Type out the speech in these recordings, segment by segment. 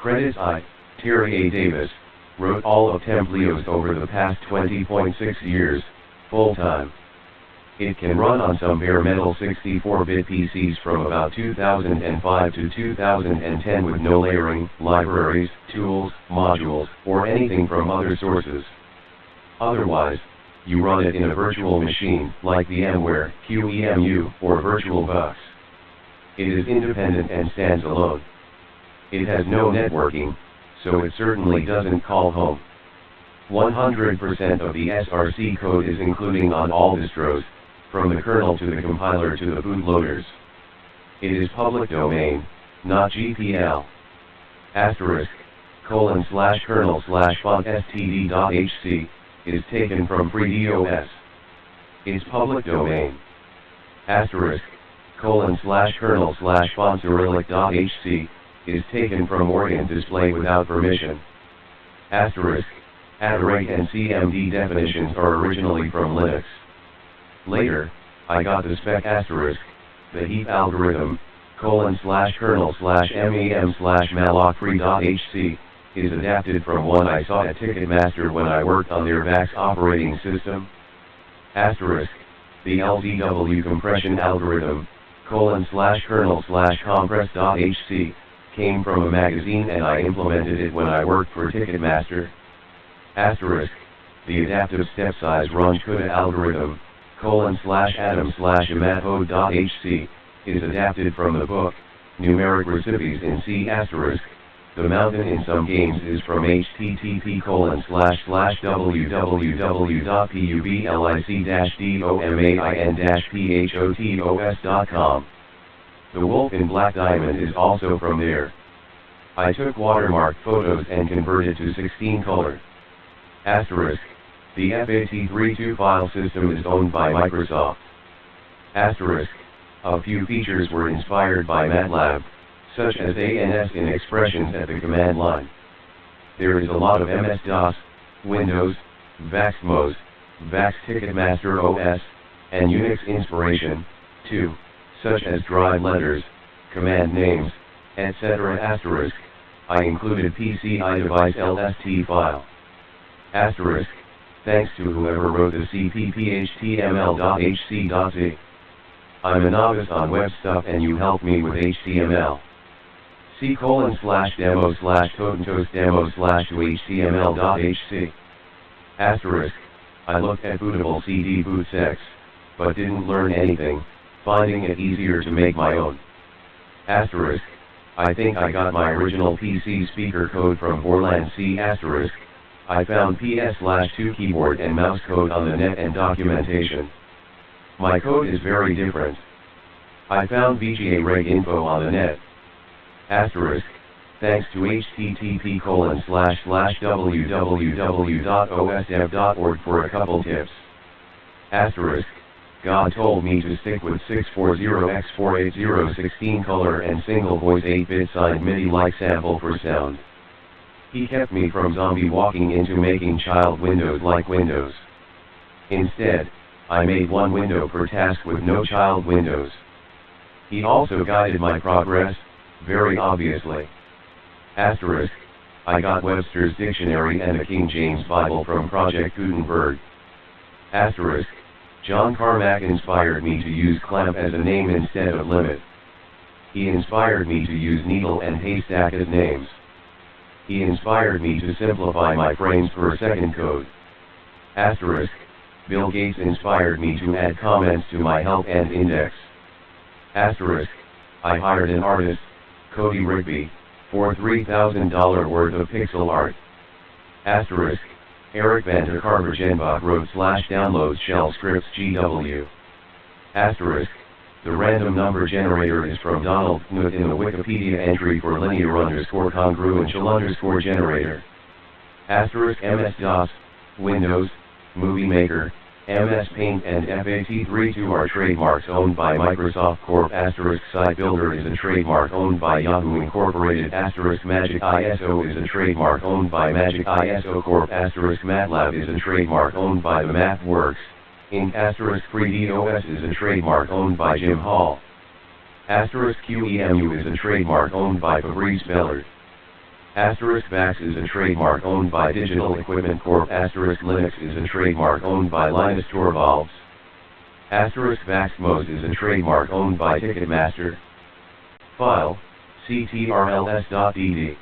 Credits I, Terry A. Davis, wrote all of TempleOS over the past 20.6 years, full-time. It can run on some bare metal 64-bit PCs from about 2005 to 2010 with no layering, libraries, tools, modules, or anything from other sources. Otherwise, you run it in a virtual machine like VMware, QEMU, or VirtualBox. It is independent and stands alone. It has no networking, so it certainly doesn't call home. 100% of the SRC code is including on all distros, from the kernel to the compiler to the bootloaders. It is public domain, not GPL. *:/kernel/font std.hc is taken from FreeDOS. It's public domain. *:/kernel/font cyrillic.hc is taken from Orient Display without permission. *, *, and CMD definitions are originally from Linux. Later, I got the spec *, the heap algorithm, :/kernel/mem/malloc3.hc, is adapted from one I saw at Ticketmaster when I worked on their VAX operating system. *, the LZW compression algorithm, :/kernel/compress.hc, came from a magazine and I implemented it when I worked for Ticketmaster. *, the adaptive step size run CUDA algorithm, :/atom/imathode.hc, is adapted from the book, Numeric Recipes in C***. The mountain in some games is from http://www.public-domain-photos.com. The wolf in Black Diamond is also from there. I took watermarked photos and converted to 16 color. *, the FAT32 file system is owned by Microsoft. *, a few features were inspired by MATLAB, such as ANS in expressions at the command line. There is a lot of MS-DOS, Windows, VAX-MOS, VAX Ticketmaster OS, and Unix inspiration, too, such as drive letters, command names, etc. *, I included PCI device LST file. *, thanks to whoever wrote the cpp.html.hc.z. I'm a novice on web stuff and you helped me with HTML. c:/demo/totentoastdemo/to-html.hc. *, I looked at bootable CD bootsex, but didn't learn anything, finding it easier to make my own. *, I think I got my original PC speaker code from Borland C***. I found PS/2 keyboard and mouse code on the net and documentation. My code is very different. I found VGA reg info on the net. *, thanks to http://www.osdev.org for a couple tips. *, God told me to stick with 640x480 16 color and single voice 8-bit signed MIDI-like sample for sound. He kept me from zombie walking into making child windows like Windows. Instead, I made one window per task with no child windows. He also guided my progress, very obviously. *, I got Webster's Dictionary and the King James Bible from Project Gutenberg. *, John Carmack inspired me to use clamp as a name instead of limit. He inspired me to use needle and haystack as names. He inspired me to simplify my frames per second code. *, Bill Gates inspired me to add comments to my help and index. *, I hired an artist, Cody Rigby, for $3,000 worth of pixel art. *, Eric van der Carvergenbach wrote /downloads shell scripts GW. *, the random number generator is from Donald Knuth in the Wikipedia entry for linear_congruential_generator. MS-DOS, Windows, Movie Maker, MS Paint and FAT32 are trademarks owned by Microsoft Corp. Site Builder is a trademark owned by Yahoo Incorporated. Magic ISO is a trademark owned by Magic ISO Corp. MATLAB is a trademark owned by the MathWorks. Inc. FreeDOS is a trademark owned by Jim Hall. QEMU is a trademark owned by Fabrice Bellard. *Vax is a trademark owned by Digital Equipment Corp. *Linux is a trademark owned by Linus Torvalds. *VaxMos is a trademark owned by Ticketmaster. File, ctrls.dd.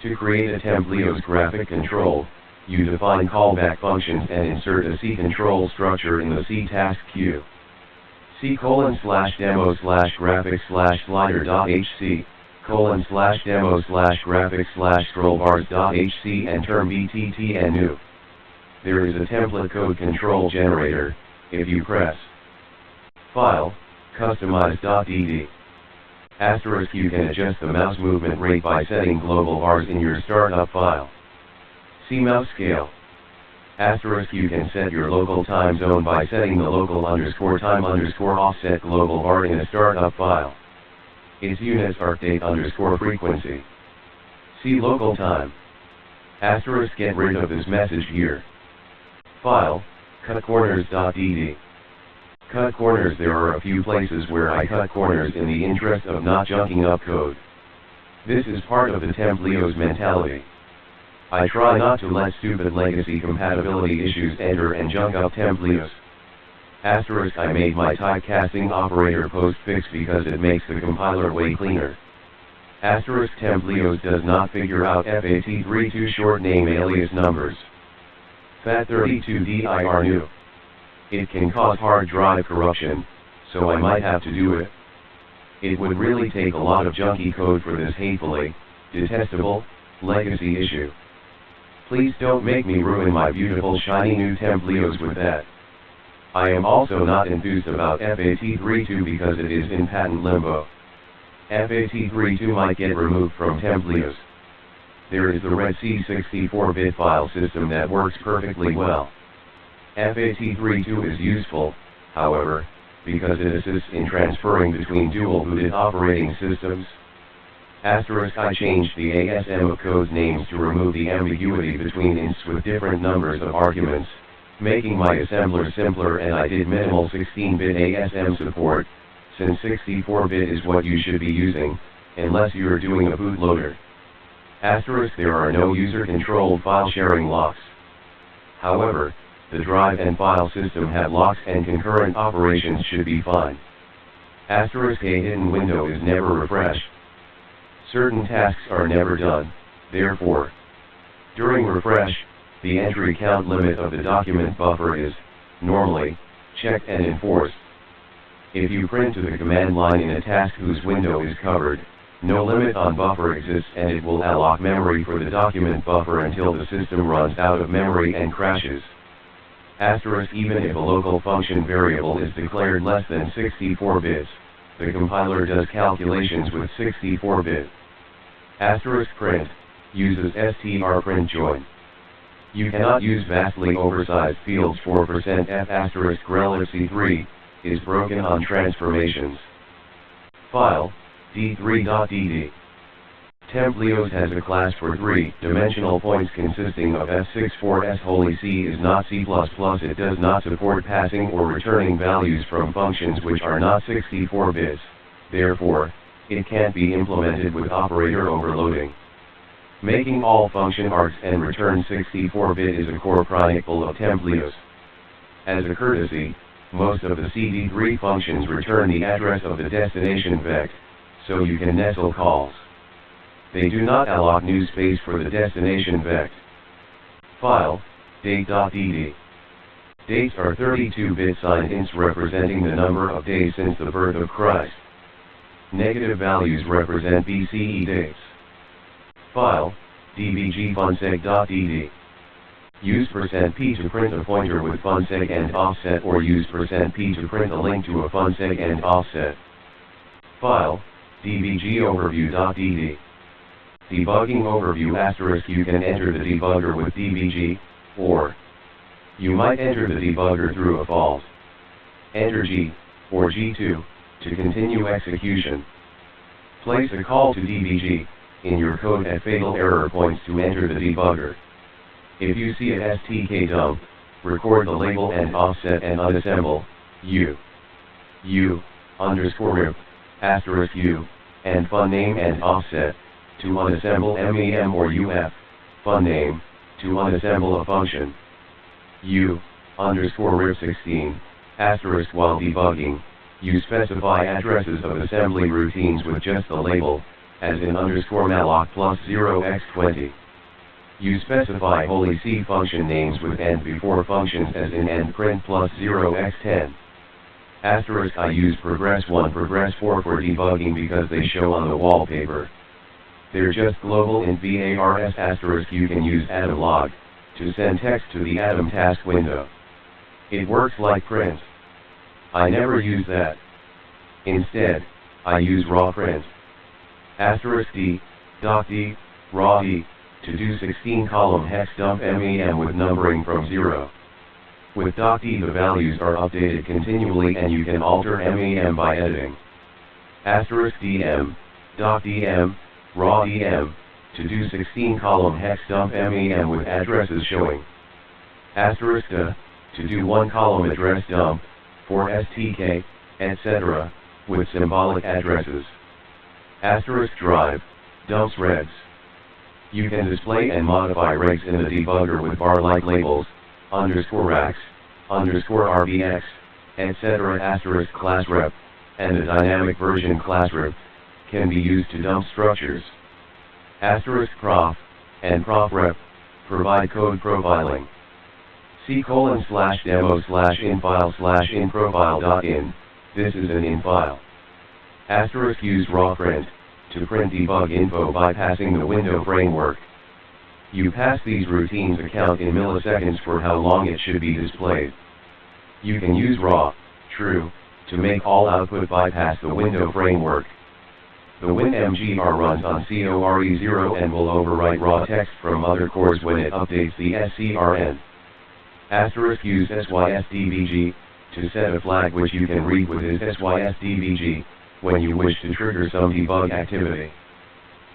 To create a TempleOS graphic control, you define callback functions and insert a C control structure in the C task queue. C:/demo/graphics/slider.hc:/demo/graphics/scrollbars.hc and term btt and new. There is a template code control generator. If you press File, Customize.dd. * you can adjust the mouse movement rate by setting global bars in your startup file. See mouse scale. * you can set your local time zone by setting the local _time_offset global bar in a startup file. Its units are date_frequency. See local time. * get rid of this message here. File, cutcorners.dd. Cut corners. There are a few places where I cut corners in the interest of not junking up code. This is part of the TempleOS mentality. I try not to let stupid legacy compatibility issues enter and junk up TempleOS. * I made my typecasting operator postfix because it makes the compiler way cleaner. * TempleOS does not figure out FAT32 short name alias numbers. FAT32dir new. It can cause hard drive corruption, so I might have to do it. It would really take a lot of junky code for this hatefully, detestable, legacy issue. Please don't make me ruin my beautiful shiny new TempleOS with that. I am also not enthused about FAT32 because it is in patent limbo. FAT32 might get removed from TempleOS. There is the Red C 64-bit file system that works perfectly well. FAT32 is useful, however, because it assists in transferring between dual-booted operating systems. * I changed the ASM of code names to remove the ambiguity between ints with different numbers of arguments, making my assembler simpler, and I did minimal 16-bit ASM support, since 64-bit is what you should be using, unless you're doing a bootloader. * there are no user-controlled file sharing locks. However, the drive and file system have locks and concurrent operations should be fine. * a hidden window is never refreshed. Certain tasks are never done, therefore. During refresh, the entry count limit of the document buffer is, normally, checked and enforced. If you print to the command line in a task whose window is covered, no limit on buffer exists and it will alloc memory for the document buffer until the system runs out of memory and crashes. Even if a local function variable is declared less than 64 bits, the compiler does calculations with 64-bit. Print uses strprintjoin. You cannot use vastly oversized fields for %f *relibc3 is broken on transformations. File, d3.dd. TempleOS has a class for 3-dimensional points consisting of f64s. Holy C is not C++. It does not support passing or returning values from functions which are not 64 bits, therefore, it can't be implemented with operator overloading. Making all function args and return 64-bit is a core principle of TempleOS. As a courtesy, most of the CD3 functions return the address of the destination vec, so you can nestle calls. They do not alloc new space for the destination vec. File, date.dd. Dates are 32-bit signed ints representing the number of days since the birth of Christ. Negative values represent BCE dates. File, dbgfunseg.dd. Use %p to print a pointer with funseg and offset, or use %p to print a link to a funseg and offset. File, dbgoverview.dd. Debugging overview *. You can enter the debugger with dbg, or you might enter the debugger through a fault. Enter G, or G2, to continue execution. Place a call to dbg in your code at fatal error points to enter the debugger. If you see a STK dump, record the label and offset and unassemble u_rip *u and fun name and offset to unassemble MEM or UF, fun name, to unassemble a function. U_RIP16, asterisk while debugging, you specify addresses of assembly routines with just the label, as in _malloc plus 0x20. You specify holy C function names with AND before functions as in AND print plus 0x10. Asterisk I use progress1 progress4 for debugging because they show on the wallpaper. They're just global int vars asterisk you can use atom log, to send text to the atom task window. It works like print. I never use that. Instead, I use raw print. Asterisk D, doc D, raw D, to do 16-column hex dump MEM with numbering from 0. With doc D the values are updated continually and you can alter MEM by editing. Asterisk DM, doc DM, raw DM, to do 16-column hex dump MEM with addresses showing. Asterisk to do 1-column address dump, for STK, etc., with symbolic addresses. Asterisk drive, dumps regs. You can display and modify regs in the debugger with bar-like labels, _racks, _rbx, etc. Asterisk class rep, and a dynamic version class rep, can be used to dump structures. Asterisk prof, and prof rep, provide code profiling. C:/demo/infile/inprofile.in, this is an in file. Asterisk use raw print, to print debug info bypassing the window framework. You pass these routines a count in milliseconds for how long it should be displayed. You can use raw, true, to make all output bypass the window framework. The WinMGR runs on CORE0 and will overwrite raw text from other cores when it updates the SCRN. Asterisk use SYSDBG, to set a flag which you can read with is SYSDBG, when you wish to trigger some debug activity.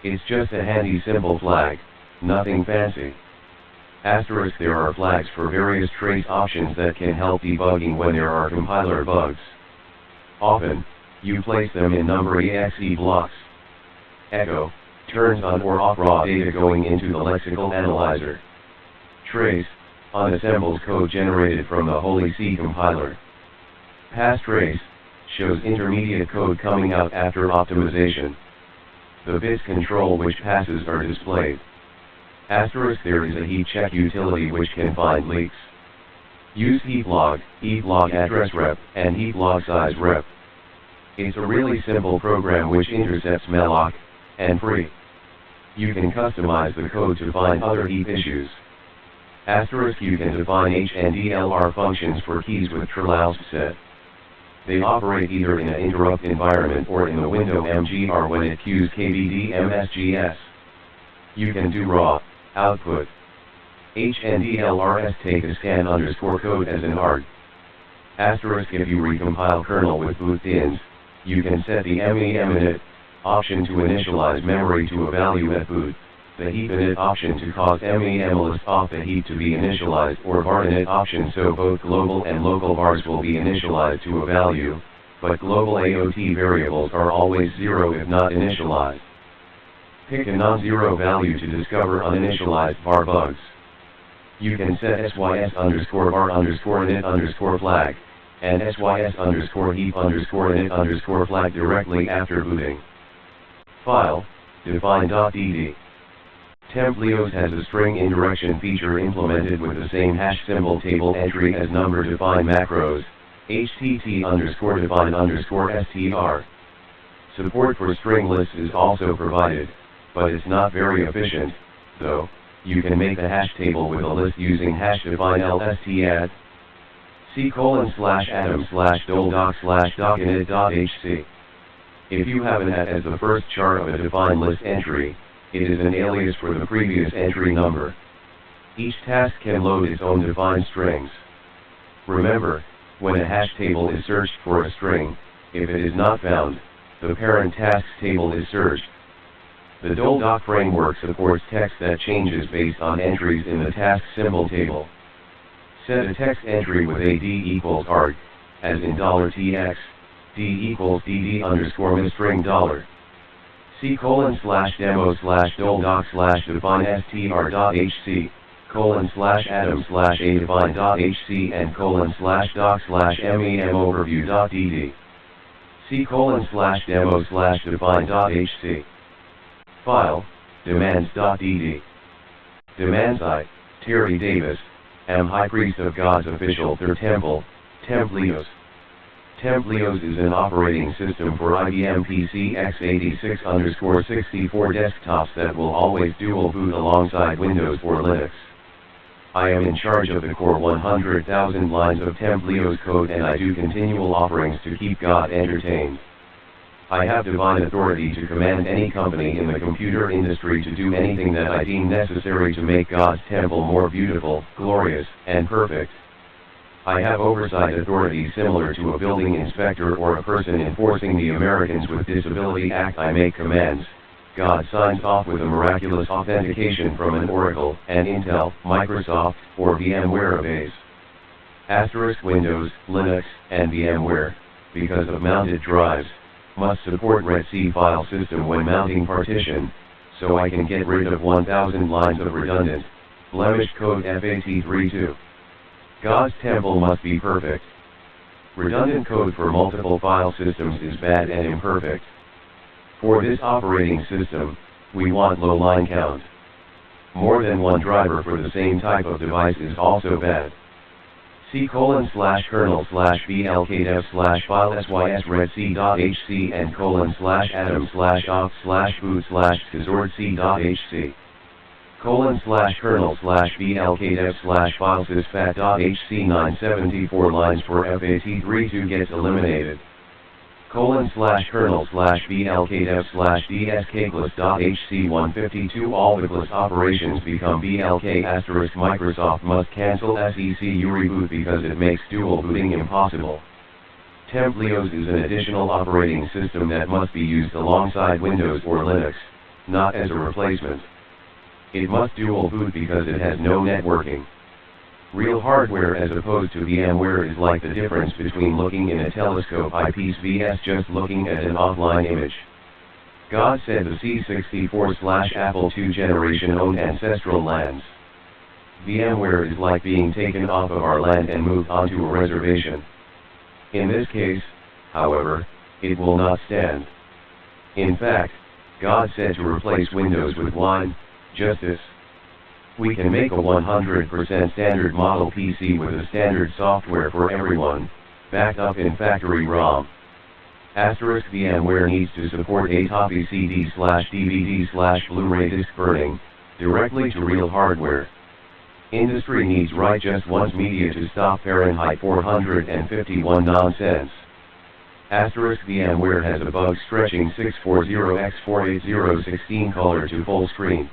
It's just a handy simple flag, nothing fancy. Asterisk there are flags for various trace options that can help debugging when there are compiler bugs. Often, you place them in number exe blocks. Echo, turns on or off raw data going into the lexical analyzer. Trace, unassembles code generated from the Holy C compiler. Pass trace, shows intermediate code coming out after optimization. The bits control which passes are displayed. Asterisk there is a heap check utility which can find leaks. Use heap log address rep, and heap log size rep. It's a really simple program which intercepts malloc, and free. You can customize the code to find other heap issues. Asterisk you can define HNDLR functions for keys with TrLousp set. They operate either in an interrupt environment or in the window MGR when it queues KVD MSGS. You can do raw, output. HNDLRs take a scan _code as an arg. Asterisk if you recompile kernel with boot dins, you can set the MEM init option to initialize memory to a value at boot, the heap init option to cause MEM list off the heap to be initialized or var init option so both global and local vars will be initialized to a value, but global AOT variables are always 0 if not initialized. Pick a non-zero value to discover uninitialized var bugs. You can set sys_var_init_flag, and sys_heap_init_flag directly after booting. File, define.dd. TempleOS has a string indirection feature implemented with the same hash symbol table entry as number define macros, htt_define_str. Support for string lists is also provided, but it's not very efficient, though. You can make a hash table with a list using hash define lstadd. C:/atom/doldoc/docinit.hc. If you have an at as the first char of a define list entry, it is an alias for the previous entry number. Each task can load its own defined strings. Remember, when a hash table is searched for a string, if it is not found, the parent tasks table is searched. The doldoc framework supports text that changes based on entries in the task symbol table. Set a text entry with a d equals arg, as in $tx, d equals dd_misstring $. C:/demo/doldoc/define_str.hc :/adam/a-define.hc and :/doc/memoverview.dd C:/demo/define.hc File, demands.dd Demands I, Terry Davis, am High Priest of God's official third temple, TempleOS. TempleOS is an operating system for IBM PC x86_64 desktops that will always dual boot alongside Windows or Linux. I am in charge of the core 100,000 lines of TempleOS code, and I do continual offerings to keep God entertained. I have divine authority to command any company in the computer industry to do anything that I deem necessary to make God's temple more beautiful, glorious, and perfect. I have oversight authority similar to a building inspector or a person enforcing the Americans with Disability Act. I make commands. God signs off with a miraculous authentication from an Oracle, an Intel, Microsoft, or VMware base. Windows, Linux, and VMware, because of mounted drives, must support REDC file system when mounting partition, so I can get rid of 1,000 lines of redundant, blemished code FAT32. God's temple must be perfect. Redundant code for multiple file systems is bad and imperfect. For this operating system, we want low line count. More than one driver for the same type of device is also bad. C:/kernel/blkdev/file/sys redc.hc and :/adam/opt/boot/tizordc.hc :/kernel/blkdev/filesysfat.hc 974 lines for FAT32 gets eliminated. :/kernel/blkdev/dskclass.hc 152 all the class operations become blk*. Microsoft must cancel SECU reboot because it makes dual booting impossible. TempleOS is an additional operating system that must be used alongside Windows or Linux, not as a replacement. It must dual boot because it has no networking. Real hardware as opposed to VMware is like the difference between looking in a telescope eyepiece vs just looking at an offline image. God said the C64/Apple II generation owned ancestral lands. VMware is like being taken off of our land and moved onto a reservation. In this case, however, it will not stand. In fact, God said to replace Windows with wine, justice. We can make a 100% standard model PC with a standard software for everyone, backed up in factory ROM. VMware needs to support ATOPI CD/DVD/Blu-ray disc burning, directly to real hardware. Industry needs write just once media to stop Fahrenheit 451 nonsense. VMware has a bug stretching 640x48016 color to full screen.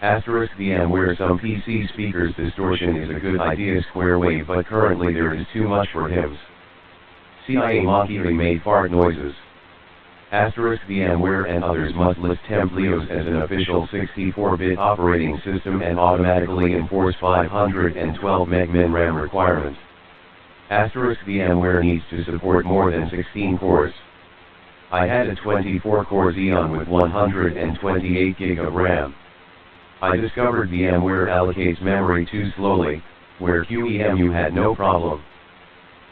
VMware some PC speakers distortion is a good idea square wave, but currently there is too much for hymns. CIA Machiri made fart noises. VMware and others must list TempleOS as an official 64-bit operating system and automatically enforce 512 MB RAM requirement. VMware needs to support more than 16 cores. I had a 24-core Xeon with 128 GB of RAM. I discovered VMware allocates memory too slowly, where QEMU had no problem.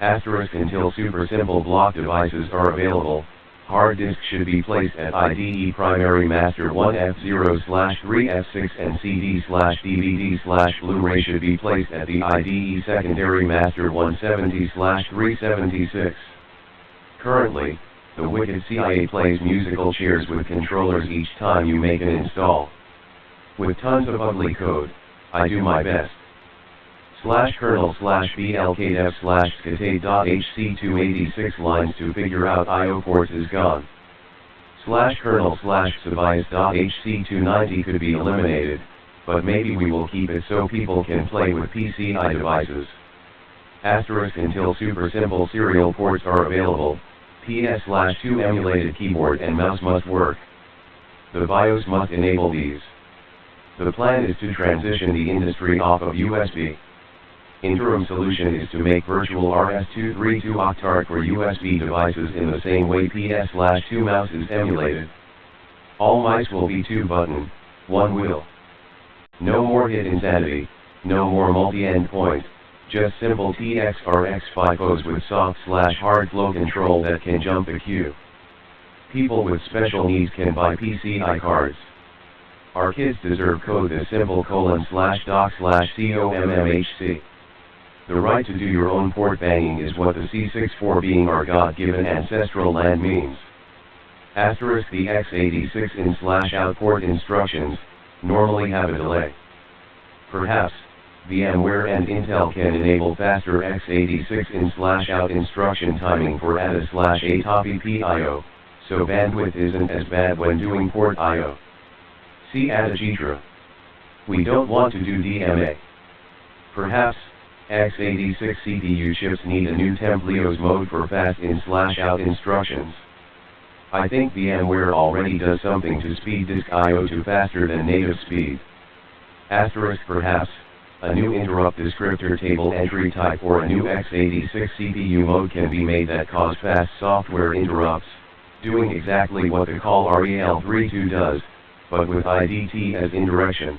Until super simple block devices are available, hard disk should be placed at IDE primary master 1F0/3F6 and CD/DVD/Blu-ray should be placed at the IDE secondary master 170/376. Currently, the wicked CIA plays musical chairs with controllers each time you make an install. With tons of ugly code, I do my best. /kernel/blkdev/skate.hc 286 lines to figure out IO ports is gone. /kernel/savias.hc 290 could be eliminated, but maybe we will keep it so people can play with PCI devices. Until super simple serial ports are available, PS/2 emulated keyboard and mouse must work. The BIOS must enable these. The plan is to transition the industry off of USB. Interim solution is to make virtual RS-232 Octart for USB devices in the same way PS/2 mouse is emulated. All mice will be 2-button, 1 wheel. No more hit insanity, no more multi-endpoint, just simple TXRX FIFOs with soft/hard flow control that can jump a queue. People with special needs can buy PCI cards. Our kids deserve code the simple :/doc/COMMHC. The right to do your own port banging is what the C64 being our God-given ancestral land means. Asterisk the x86 in/out port instructions normally have a delay. Perhaps VMware and Intel can enable faster x86 in/out instruction timing for ATA/ATOPY so bandwidth isn't as bad when doing port I/O. See Adagitra. We don't want to do DMA. Perhaps x86 CPU chips need a new TempleOS mode for fast in/out instructions. I think VMware already does something to speed disk I/O to faster than native speed. Asterisk perhaps a new interrupt descriptor table entry type or a new x86 CPU mode can be made that cause fast software interrupts, doing exactly what the call REL32 does, but with IDT as indirection.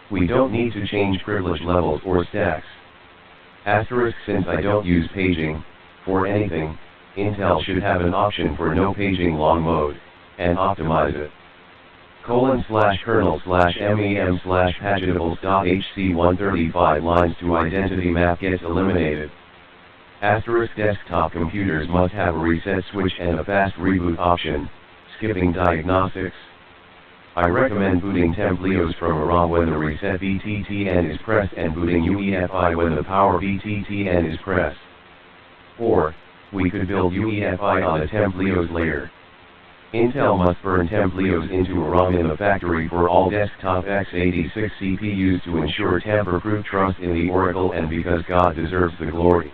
We don't need to change privilege levels or stacks. Asterisk since I don't use paging for anything, Intel should have an option for no paging long mode, and optimize it. :/kernel/mem/paginables.hc135 lines to identity map gets eliminated. Asterisk desktop computers must have a reset switch and a fast reboot option, skipping diagnostics. I recommend booting TempleOS from a ROM when the reset VTTN is pressed and booting UEFI when the power VTTN is pressed. Or, we could build UEFI on a TempleOS layer. Intel must burn TempleOS into a ROM in the factory for all desktop x86 CPUs to ensure tamper-proof trust in the Oracle and because God deserves the glory.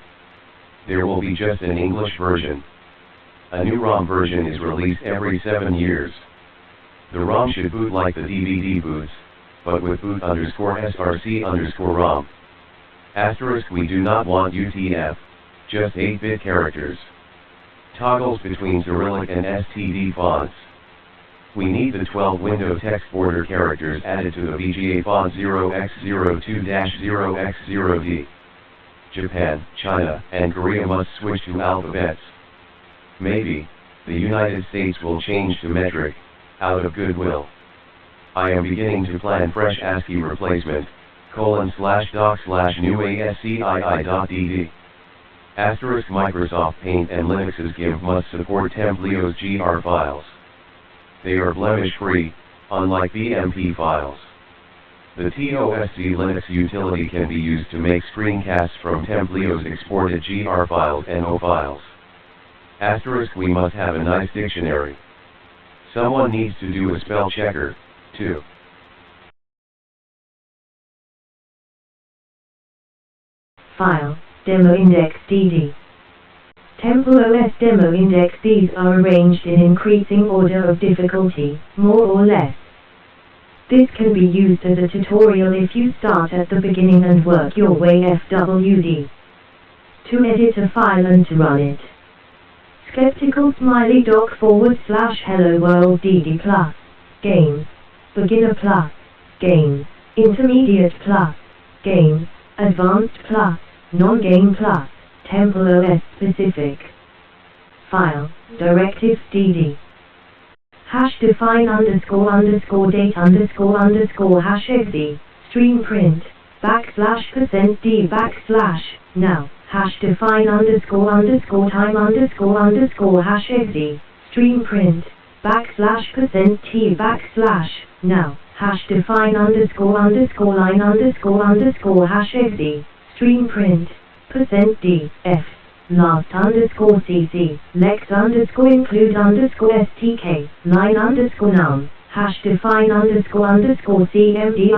There will be just an English version. A new ROM version is released every 7 years. The ROM should boot like the DVD boots, but with boot_src_ROM. Asterisk we do not want UTF, just 8-bit characters. Toggles between Cyrillic and STD fonts. We need the 12 window text border characters added to the VGA font 0x02-0x0D. Japan, China, and Korea must switch to alphabets. Maybe, the United States will change to metric, out of goodwill. I am beginning to plan fresh ASCII replacement, :/doc/new ASCII.dd. Asterisk Microsoft Paint and Linux's GIMP must support TempleOS GR files. They are blemish-free, unlike BMP files. The TOSC Linux utility can be used to make screencasts from TempleOS exported GR files and O files. Asterisk we must have a nice dictionary. Someone needs to do a spell checker, too. File, Demo Index DD. TempleOS Demo Index. These are arranged in increasing order of difficulty, more or less. This can be used as a tutorial if you start at the beginning and work your way FWD. To edit a file and to run it. Skeptical smiley doc /hello world DD plus, games, beginner plus, games, intermediate plus, games, advanced plus, non-game plus, TempleOS specific. File, directives DD. #define __date __exe, stream print, \d now, #define __time __exe, stream print, \t now, #define __line __exe, stream print, %d, f, last _cc, lex _include _stk, line _num, #define _cmd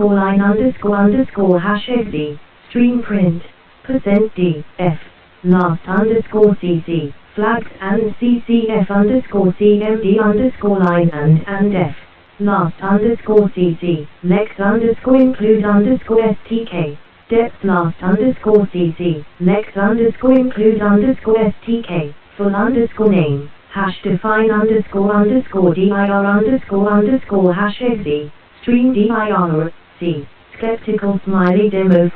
line _exe, stream print, %d, f, last _cc, flags and ccf _cmd line and f, last _cc, lex _include _stk, depth last _cc, lex _include _stk, full _name, hash define __ dir _ hash exe, stream dir, c, skeptical smiley demo /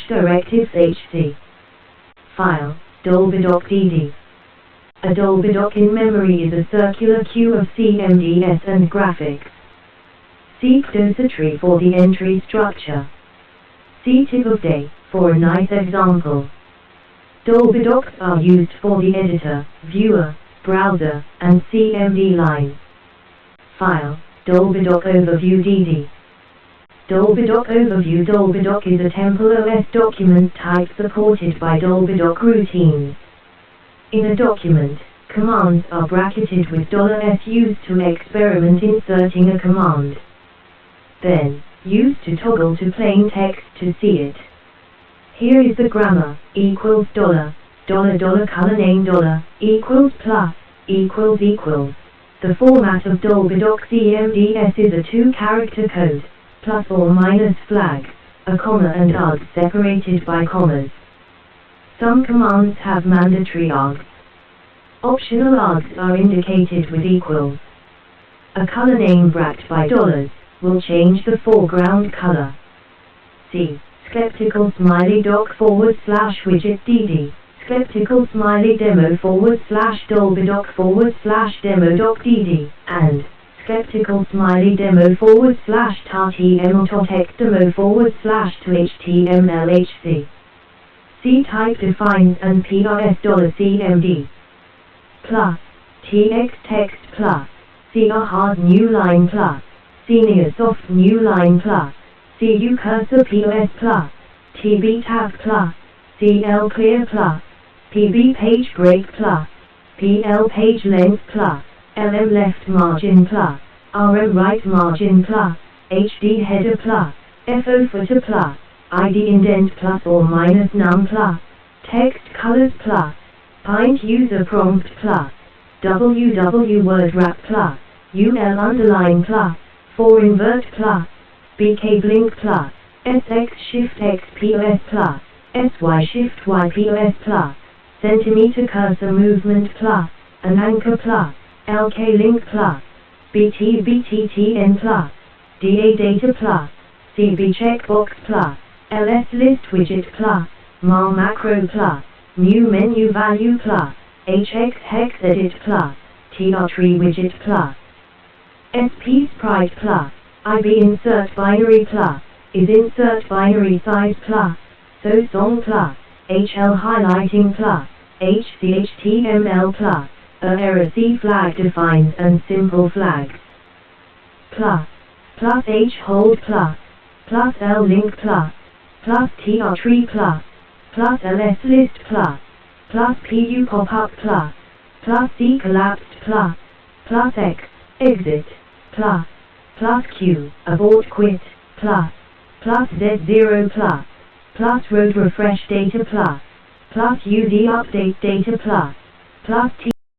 directives hc. File, dolby.dd. A Dolby dock in memory is a circular queue of CMDS and graphics. Seek dosatory for the entry structure. See tip of day for a nice example. Dolby docks are used for the editor, viewer, browser, and CMD lines. File, Dolby dock overview dd. Dolby dock overview. Dolby dock is a TempleOS document type supported by Dolby dock routines. In a document, commands are bracketed with $S used to experiment inserting a command. Then, used to toggle to plain text to see it. Here is the grammar, equals $, $color name $, equals plus, equals. The format of Dolby dock CMDS is a 2-character code, plus or minus flags, a comma and args separated by commas. Some commands have mandatory args. Optional args are indicated with equals. A color name bracked by $, will change the foreground color. See, skeptical smiley dock / widget dd, skeptical smiley demo / Dolby dock / demo dock dd, and skeptical smiley demo / tar.tml.exe demo / to html hc. C type defines and PRS $CMD. Plus, TX text plus, CR hard new line plus, senior soft new line plus, CU cursor POS plus, TB tab plus, CL clear plus, PB page break plus, PL page length plus, LM left margin plus, RM right margin plus, HD header plus, FO footer plus, ID indent plus or minus num plus, text colors plus, Pint user prompt plus, WW word wrap plus, UL underline plus, 4 invert plus, BK blink plus, SX shift X POS plus, SY shift Y POS plus, centimeter cursor movement plus, an anchor plus, LK link plus, BT BTTN plus, DA data plus, CB checkbox plus, LS list widget plus, MAR macro plus, new menu value plus, HX hex edit plus, TR tree widget plus, SP sprite plus, IB insert binary plus, is insert binary size plus, so song plus, HL highlighting plus, HCHTML plus, error C flag defines and simple flags. Plus H hold plus L link plus TR tree plus LS list plus PU pop up plus C collapsed plus X exit plus Q abort quit plus Z0 plus road refresh data plus UD update data plus T